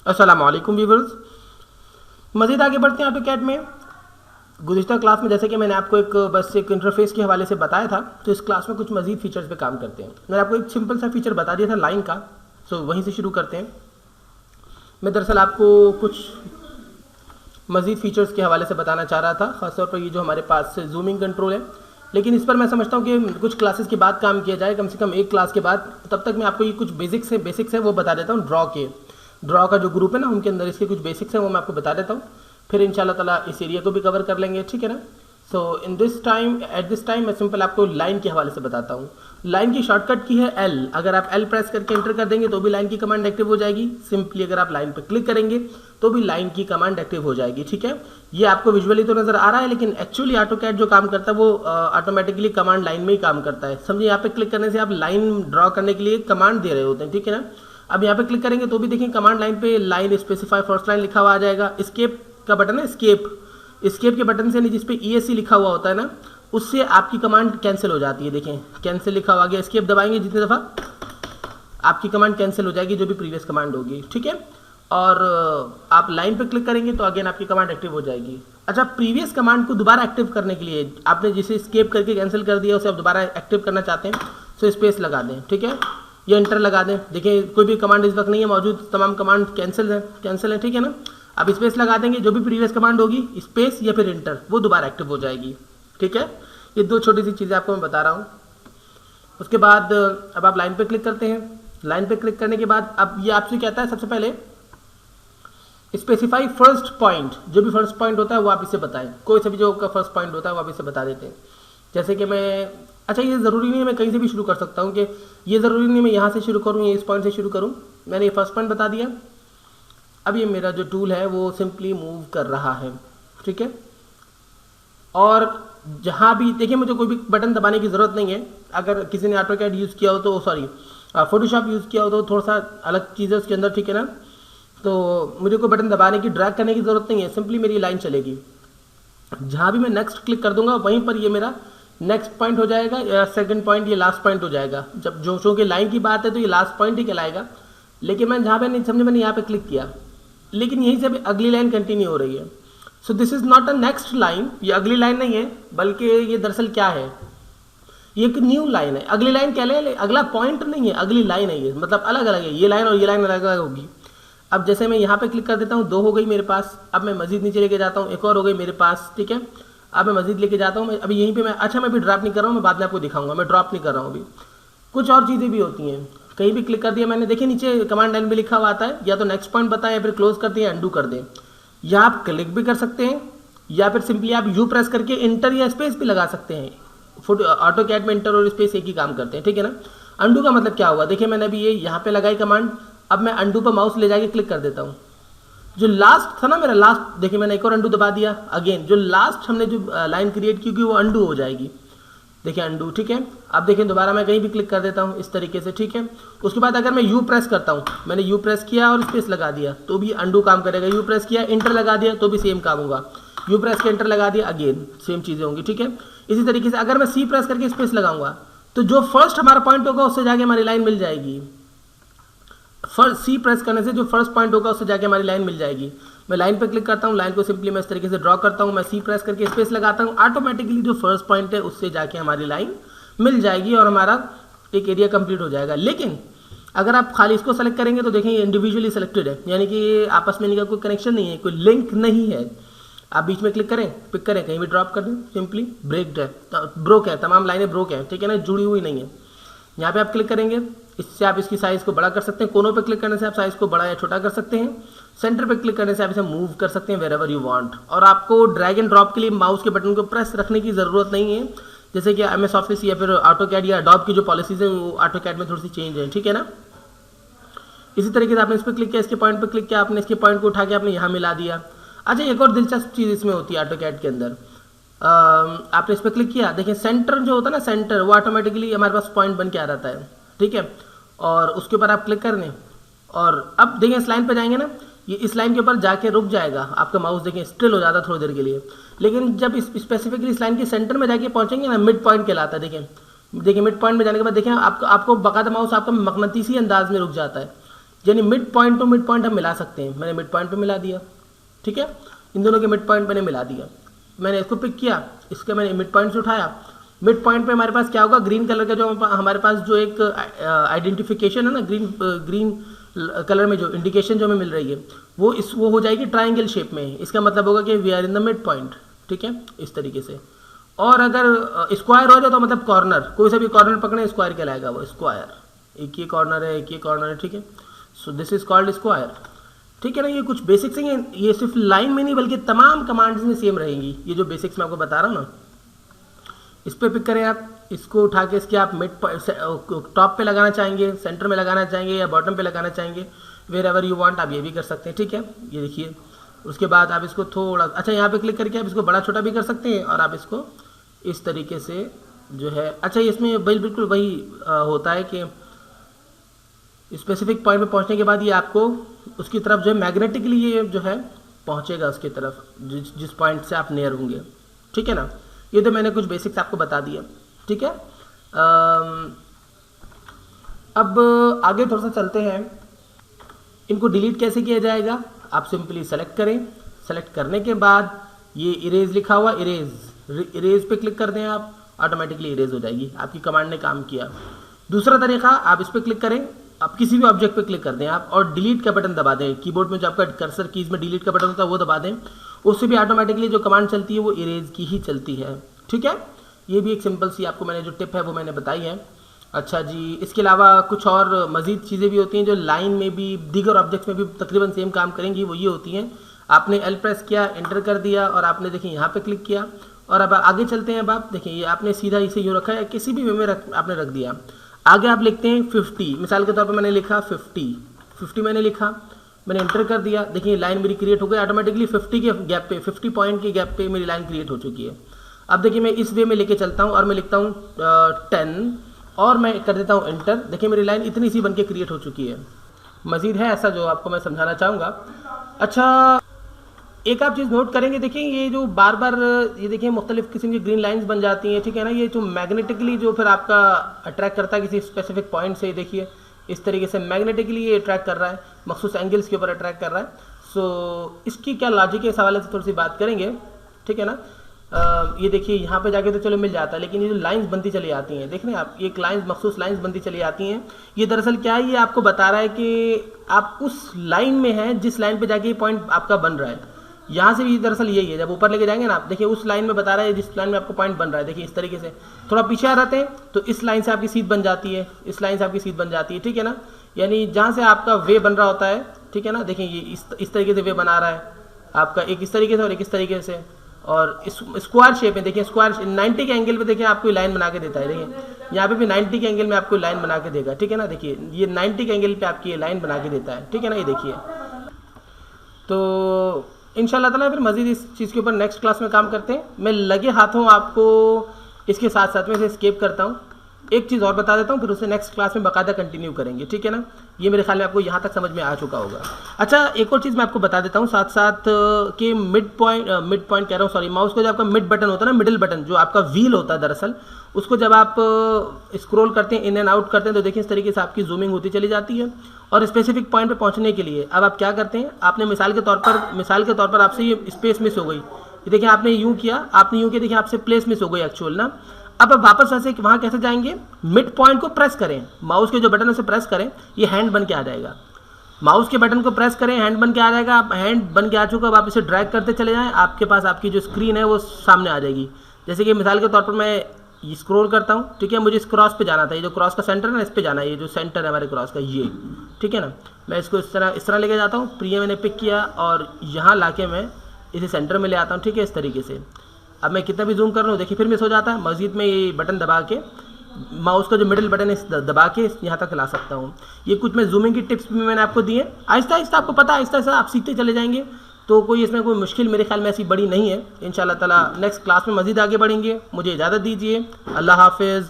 अस्सलामु अलैकुम व्यूअर्स। मज़ीद आगे बढ़ते हैं ऑटोकैड में। गुज़िश्ता क्लास में जैसे कि मैंने आपको एक इंटरफेस के हवाले से बताया था, तो इस क्लास में कुछ मज़ीद फीचर्स पे काम करते हैं। मैंने आपको एक सिंपल सा फीचर बता दिया था लाइन का, सो वहीं से शुरू करते हैं। मैं दरअसल आपको कुछ मज़ीद फीचर्स के हवाले से बताना चाह रहा था, ख़ासतौर पर ये जो हमारे पास जूमिंग कंट्रोल है, लेकिन इस पर मैं समझता हूँ कि कुछ क्लासेस के बाद काम किया जाए, कम से कम एक क्लास के बाद। तब तक मैं आपको ये कुछ बेसिक्स है वो बता देता हूँ। ड्रॉ का जो ग्रुप है ना, उनके अंदर इसके कुछ बेसिक्स हैं वो मैं आपको बता देता हूँ, फिर इंशाल्लाह ताला इस एरिया को भी कवर कर लेंगे, ठीक है ना। सो एट दिस टाइम मैं सिंपल आपको लाइन के हवाले से बताता हूँ। लाइन की शॉर्टकट की है L। अगर आप L प्रेस करके एंटर कर देंगे तो भी लाइन की कमांड एक्टिव हो जाएगी। सिंपली अगर आप लाइन पर क्लिक करेंगे तो भी लाइन की कमांड एक्टिव हो जाएगी, ठीक है। ये आपको विजुअली तो नज़र आ रहा है, लेकिन एक्चुअली ऑटोकैड जो काम करता है वो ऑटोमेटिकली कमांड लाइन में ही काम करता है। समझिए, यहाँ पे क्लिक करने से आप लाइन ड्रॉ करने के लिए कमांड दे रहे होते हैं, ठीक है ना। अब यहाँ पे क्लिक करेंगे तो भी देखिए कमांड लाइन पे लाइन स्पेसिफाई फर्स्ट लाइन लिखा हुआ आ जाएगा। स्केप का बटन है, स्केप के बटन से जिस पे ESC लिखा हुआ होता है ना, उससे आपकी कमांड कैंसिल हो जाती है। देखें कैंसिल लिखा हुआ गया, स्केप दबाएंगे जितनी दफ़ा आपकी कमांड कैंसिल हो जाएगी, जो भी प्रीवियस कमांड होगी, ठीक है। और आप लाइन पे क्लिक करेंगे तो अगेन आपकी कमांड एक्टिव हो जाएगी। अच्छा, प्रीवियस कमांड को दोबारा एक्टिव करने के लिए आपने जिसे स्केप करके कैंसिल कर दिया उसे आप दोबारा एक्टिव करना चाहते हैं तो स्पेस लगा दें, ठीक है, या एंटर लगा दें। देखिए कोई भी कमांड इस वक्त नहीं है मौजूद, तमाम कमांड कैंसिल है, ठीक है ना। अब स्पेस लगा देंगे, जो भी प्रीवियस कमांड होगी स्पेस या फिर एंटर, वो दोबारा एक्टिव हो जाएगी, ठीक है। ये दो छोटी सी चीज़ें आपको मैं बता रहा हूँ। उसके बाद अब आप लाइन पे क्लिक करते हैं। लाइन पे क्लिक करने के बाद अब ये आपसे कहता है सबसे पहले स्पेसिफाई फर्स्ट पॉइंट। जो भी फर्स्ट पॉइंट होता है वो आप इसे बताएं। कोई सा भी जो का फर्स्ट पॉइंट होता है वो आप इसे बता देते हैं। जैसे कि मैं, अच्छा ये ज़रूरी नहीं है मैं कहीं से भी शुरू कर सकता हूँ, कि ये ज़रूरी नहीं मैं यहाँ से शुरू करूँ या इस पॉइंट से शुरू करूँ। मैंने ये फर्स्ट पॉइंट बता दिया। अब ये मेरा जो टूल है वो सिंपली मूव कर रहा है, ठीक है। और जहाँ भी देखिए मुझे कोई भी बटन दबाने की ज़रूरत नहीं है। अगर किसी ने ऑटोकैड यूज़ किया हो तो फोटोशॉप यूज़ किया हो तो थोड़ा सा अलग चीज़ है उसके अंदर, ठीक है ना। तो मुझे कोई बटन दबाने की, ड्रैग करने की ज़रूरत नहीं है, सिंपली मेरी लाइन चलेगी। जहाँ भी मैं नेक्स्ट क्लिक कर दूंगा वहीं पर ये मेरा नेक्स्ट पॉइंट हो जाएगा, या सेकंड पॉइंट ये लास्ट पॉइंट हो जाएगा। जब जो चूँकि लाइन की बात है तो ये लास्ट पॉइंट ही कहलाएगा। लेकिन मैं जहाँ पे नहीं समझे, मैंने यहाँ पे क्लिक किया, लेकिन यहीं से अगली लाइन कंटिन्यू हो रही है। So this is not a next line, ये अगली लाइन नहीं है, बल्कि ये दरअसल क्या है, ये एक न्यू लाइन है। अगली लाइन क्या है, अगला पॉइंट नहीं है, अगली लाइन है ये, मतलब अलग अलग है। ये लाइन और ये लाइन अलग अलग होगी। अब जैसे मैं यहाँ पे क्लिक कर देता हूँ, 2 हो गई मेरे पास। अब मैं मजीद नीचे लेके जाता हूँ, एक और हो गई मेरे पास, ठीक है। अब मैं मजीद लेके जाता हूँ, अभी यहीं पे मैं, अच्छा मैं भी ड्रॉप नहीं कर रहा हूँ, मैं बाद में आपको दिखाऊंगा, मैं ड्रॉप नहीं कर रहा हूँ अभी। कुछ और चीज़ें भी होती हैं, कहीं भी क्लिक कर दिया मैंने, देखिए नीचे कमांड लाइन भी लिखा हुआ आता है, या तो नेक्स्ट पॉइंट बताएं या फिर क्लोज कर दें, अंडू कर दें। या आप क्लिक भी कर सकते हैं, या फिर सिंपली आप यू प्रेस करके इंटर या स्पेस भी लगा सकते हैं। ऑटोकैड में इंटर और स्पेस एक ही काम करते हैं, ठीक है ना। अंडू का मतलब क्या हुआ, देखिए मैंने अभी ये यहाँ पे लगाई कमांड। अब मैं अंडू पर माउस ले जाके क्लिक कर देता हूँ। जो लास्ट था ना मेरा, लास्ट देखिए मैंने एक और अंडू दबा दिया, अगेन जो लास्ट हमने जो लाइन क्रिएट की वो अंडू हो जाएगी। देखिए अंडू, ठीक है। अब देखिए दोबारा मैं कहीं भी क्लिक कर देता हूँ इस तरीके से, ठीक है। उसके बाद अगर मैं यू प्रेस करता हूँ, मैंने यू प्रेस किया और स्पेस लगा दिया तो भी अंडू काम करेगा। यू प्रेस किया, इंटर लगा दिया तो भी सेम काम होगा। यू प्रेस के एंटर लगा दिया, अगेन सेम चीज़ें होंगी, ठीक है। इसी तरीके से अगर मैं सी प्रेस करके स्पेस लगाऊंगा तो जो फर्स्ट हमारा पॉइंट होगा उससे जाके हमारी लाइन मिल जाएगी। फर्स्ट सी प्रेस करने से जो फर्स्ट पॉइंट होगा उससे जाके हमारी लाइन मिल जाएगी। मैं लाइन पर क्लिक करता हूँ, लाइन को सिंपली मैं इस तरीके से ड्रॉ करता हूँ, मैं सी प्रेस करके स्पेस लगाता हूँ, ऑटोमेटिकली जो फर्स्ट पॉइंट है उससे जाके हमारी लाइन मिल जाएगी और हमारा एक एरिया कंप्लीट हो जाएगा। लेकिन अगर आप खाली इसको सेलेक्ट करेंगे तो देखें इंडिविजुअली सेलेक्टेड है, यानी कि आपस में इनका कोई कनेक्शन नहीं है, कोई लिंक नहीं है। आप बीच में क्लिक करें, पिक करें, कहीं भी ड्रॉप कर दें, सिंपली ब्रेक्ड है, ब्रोक है, तमाम लाइनें ब्रोक है, ठीक है ना, जुड़ी हुई नहीं है। यहाँ पे आप क्लिक करेंगे, इससे आप इसकी साइज़ को बड़ा कर सकते हैं। कोनों पे क्लिक करने से आप साइज़ को बड़ा या छोटा कर सकते हैं। सेंटर पे क्लिक करने से आप इसे मूव कर सकते हैं वेरेवर यू वांट। और आपको ड्रैग एंड ड्रॉप के लिए माउस के बटन को प्रेस रखने की ज़रूरत नहीं है, जैसे कि MS ऑफिस या फिर ऑटोकैड या अडोब की जो पॉलिसीज हैं वो ऑटोकैड में थोड़ी सी चेंज है, ठीक है ना। इसी तरीके से आपने इस पर क्लिक किया, इसके पॉइंट पर क्लिक किया, आपने इसके पॉइंट को उठा के आपने यहाँ मिला दिया। अच्छा, एक और दिलचस्प चीज़ इसमें होती है ऑटोकैड के अंदर, आपने इस पर क्लिक किया, देखिए सेंटर जो होता है ना, सेंटर वो ऑटोमेटिकली हमारे पास पॉइंट बन के आ जाता है, ठीक है। और उसके ऊपर आप क्लिक कर लें और अब देखिए इस लाइन पे जाएंगे ना, ये इस लाइन के ऊपर जाके रुक जाएगा आपका माउस, देखिए स्टिल हो जाता है थोड़ी देर के लिए। लेकिन जब इस स्पेसिफिकली इस लाइन के सेंटर में जाके पहुंचेंगे ना, मिड पॉइंट कहलाता है। देखिए मिड पॉइंट में जाने के बाद देखिए आपको बाकायदा माउस आपका मकनातीसी अंदाज में रुक जाता है। यानी mid point two mid point हम मिला सकते हैं। मैंने मिड पॉइंट पे मिला दिया, ठीक है, इन दोनों के मिड पॉइंट मैंने मिला दिया। मैंने इसको पिक किया, इसका मैंने मिड पॉइंट से उठाया। मिड पॉइंट पे हमारे पास क्या होगा, ग्रीन कलर का जो हमारे पास जो एक आइडेंटिफिकेशन है ना, ग्रीन कलर में जो इंडिकेशन जो हमें मिल रही है वो हो जाएगी ट्राइंगल शेप में। इसका मतलब होगा कि we are in the mid point, ठीक है, इस तरीके से। और अगर स्क्वायर हो जाए तो मतलब कॉर्नर, कोई सा भी कॉर्नर पकड़े स्क्वायर कहलाएगा वो, स्क्वायर। एक ये कॉर्नर है, एक ये कॉर्नर है, ठीक है, so this is called square, ठीक है ना। ये कुछ बेसिक्स हैं, ये सिर्फ लाइन में नहीं बल्कि तमाम कमांड्स में सेम रहेंगी। ये जो बेसिक्स मैं आपको बता रहा हूँ ना, इस पर पिक करें आप, इसको उठा के इसके आप मिड टॉप पे लगाना चाहेंगे, सेंटर में लगाना चाहेंगे या बॉटम पे लगाना चाहेंगे, वेर एवर यू वांट, आप ये भी कर सकते हैं, ठीक है। ये देखिए, उसके बाद आप इसको थोड़ा अच्छा यहाँ पे क्लिक करके आप इसको बड़ा छोटा भी कर सकते हैं और आप इसको इस तरीके से जो है, अच्छा इसमें बिल्कुल वही होता है कि स्पेसिफिक पॉइंट पे पहुंचने के बाद ये आपको उसकी तरफ जो है मैग्नेटिकली ये जो है पहुंचेगा उसकी तरफ, जिस पॉइंट से आप नियर होंगे, ठीक है ना। ये तो मैंने कुछ बेसिक्स आपको बता दिया, ठीक है। अब आगे थोड़ा सा चलते हैं, इनको डिलीट कैसे किया जाएगा। आप सिंपली सेलेक्ट करें, सेलेक्ट करने के बाद ये इरेज लिखा हुआ, इरेज पे क्लिक कर दें आप, ऑटोमेटिकली इरेज हो जाएगी, आपकी कमांड ने काम किया। दूसरा तरीका, आप इस पर क्लिक करें, आप किसी भी ऑब्जेक्ट पे क्लिक कर दें आप और डिलीट का बटन दबा दें। कीबोर्ड में जो आपका कर्सर कीज में डिलीट का बटन होता है वो दबा दें, उससे भी ऑटोमेटिकली जो कमांड चलती है वो इरेज की ही चलती है, ठीक है। ये भी एक सिंपल सी आपको मैंने जो टिप है वो मैंने बताई है। अच्छा जी, इसके अलावा कुछ और मज़ीद चीज़ें भी होती हैं जो लाइन में भी, दीगर ऑब्जेक्ट्स में भी तकरीबन सेम काम करेंगी। वो ये होती हैं, आपने एल प्रेस किया, एंटर कर दिया और आपने देखिए यहाँ पे क्लिक किया और अब आगे चलते हैं। अब आप देखिए ये आपने सीधा इसे यूँ रखा है, किसी भी वे में आपने रख दिया। आगे आप लिखते हैं 50, मिसाल के तौर पर मैंने लिखा 50 मैंने लिखा, मैंने एंटर कर दिया, देखिए लाइन मेरी क्रिएट हो गई ऑटोमेटिकली। 50 के गैप पे, 50 पॉइंट के गैप पे मेरी लाइन क्रिएट हो चुकी है। अब देखिए मैं इस वे में लेके चलता हूँ और मैं लिखता हूँ 10 और मैं कर देता हूँ एंटर, देखिए मेरी लाइन इतनी सी बन के क्रिएट हो चुकी है। मज़ीद है ऐसा जो आपको मैं समझाना चाहूँगा। अच्छा, एक आप चीज़ नोट करेंगे, देखिए ये जो बार बार ये देखिए मुख्तलिफ किस्म की ग्रीन लाइंस बन जाती हैं, ठीक है ना। ये जो मैग्नेटिकली जो फिर आपका अट्रैक्ट करता है किसी स्पेसिफिक पॉइंट से, देखिए इस तरीके से मैग्नेटिकली ये अट्रैक्ट कर रहा है, मखसूस एंगल्स के ऊपर अट्रैक्ट कर रहा है। सो इसकी क्या लॉजिक है इस हवाले से थोड़ी सी बात करेंगे, ठीक है ना। ये देखिए यहाँ पे जाके तो चलो मिल जाता है, लेकिन ये जो लाइंस बनती चली आती हैं, देख रहे हैं आप, ये लाइंस मखसूस लाइंस बनती चली आती हैं। ये दरअसल क्या है, ये आपको बता रहा है कि आप उस लाइन में हैं जिस लाइन पे जाके ये पॉइंट आपका बन रहा है। यहाँ से भी दरअसल यही है, जब ऊपर लेके जाएंगे ना आप, देखिए उस लाइन में बता रहा है जिस लाइन में आपको पॉइंट बन रहा है। देखिए इस तरीके से थोड़ा पीछे आ रहते हैं तो इस लाइन से आपकी सीध बन जाती है, इस लाइन से आपकी सीध बन जाती है, ठीक है ना। यानी जहाँ से आपका वे बन रहा होता है, ठीक है ना, देखिए ये इस तरीके से वे बना रहा है आपका, एक इस तरीके से और एक इस तरीके से, और इस स्क्वायर शेप में देखिए, स्क्वायर 90 के एंगल पे देखिए आपको लाइन बना के देता है। देखिए यहाँ पे भी 90 के एंगल में आपको लाइन बना के देगा, ठीक है ना। देखिए ये 90 के एंगल पे आपकी ये लाइन बना के देता है, ठीक है ना। ये देखिए, तो इंशाल्लाह ताला फिर मज़ीद इस चीज़ के ऊपर नेक्स्ट क्लास में काम करते हैं। मैं लगे हाथों आपको इसके साथ साथ में से स्केप करता हूँ, एक चीज़ और बता देता हूँ, फिर उसे नेक्स्ट क्लास में बाकायदा कंटिन्यू करेंगे, ठीक है ना। ये मेरे ख्याल में आपको यहाँ तक समझ में आ चुका होगा। अच्छा, एक और चीज़ मैं आपको बता देता हूँ साथ साथ कि मिड पॉइंट कह रहा हूँ, सॉरी, माउस का जो आपका मिड बटन होता है ना, मिडिल बटन जो आपका व्हील होता है दरअसल, उसको जब आप स्क्रॉल करते हैं, इन एंड आउट करते हैं, तो देखिए इस तरीके से आपकी जूमिंग होती चली जाती है। और स्पेसिफिक पॉइंट पे पहुंचने के लिए अब आप क्या करते हैं, आपने मिसाल के तौर पर आपसे ये स्पेस मिस हो गई, ये देखिए आपने यूँ किया, देखिए आपसे प्लेस मिस हो गई एक्चुअल ना। अब आप वापस ऐसे वहाँ कैसे जाएंगे, मिड पॉइंट को प्रेस करें, माउस के जो बटन है उसे प्रेस करें, ये हैंड बन के आ जाएगा। माउस के बटन को प्रेस करें, हैंड बन के आ जाएगा। आप हैंड बन के आ चुका, अब आप इसे ड्रैग करते चले जाएं, आपके पास आपकी जो स्क्रीन है वो सामने आ जाएगी। जैसे कि मिसाल के तौर पर मैं ये स्क्रॉल करता हूँ, ठीक है, मुझे इस क्रॉस पे जाना था, ये जो क्रॉस का सेंटर है ना, इस पे जाना है, ये जो सेंटर है हमारे क्रॉस का, ये, ठीक है ना। मैं इसको इस तरह लेके जाता हूँ, प्रिय मैंने पिक किया और यहाँ लाके मैं इसे सेंटर में ले आता हूँ, ठीक है, इस तरीके से। अब मैं कितना भी जूम कर रहा हूँ, देखिए फिर मिस हो जाता है। मस्जिद में ये बटन दबा के, माउस का जो मिडिल बटन है दबा के यहाँ तक ला सकता हूँ। ये कुछ मैं जूमिंग की टिप्स भी मैंने आपको दी है, आहिस्ता आहिस्ता आपको पता है, आहिस्ता आहिस्ता आप सीखते चले जाएंगे, तो कोई इसमें कोई मुश्किल मेरे ख्याल में ऐसी बड़ी नहीं है। इंशाल्लाह ताला नेक्स्ट क्लास में मज़ीद आगे बढ़ेंगे। मुझे इजाज़त दीजिए, अल्लाह हाफिज़।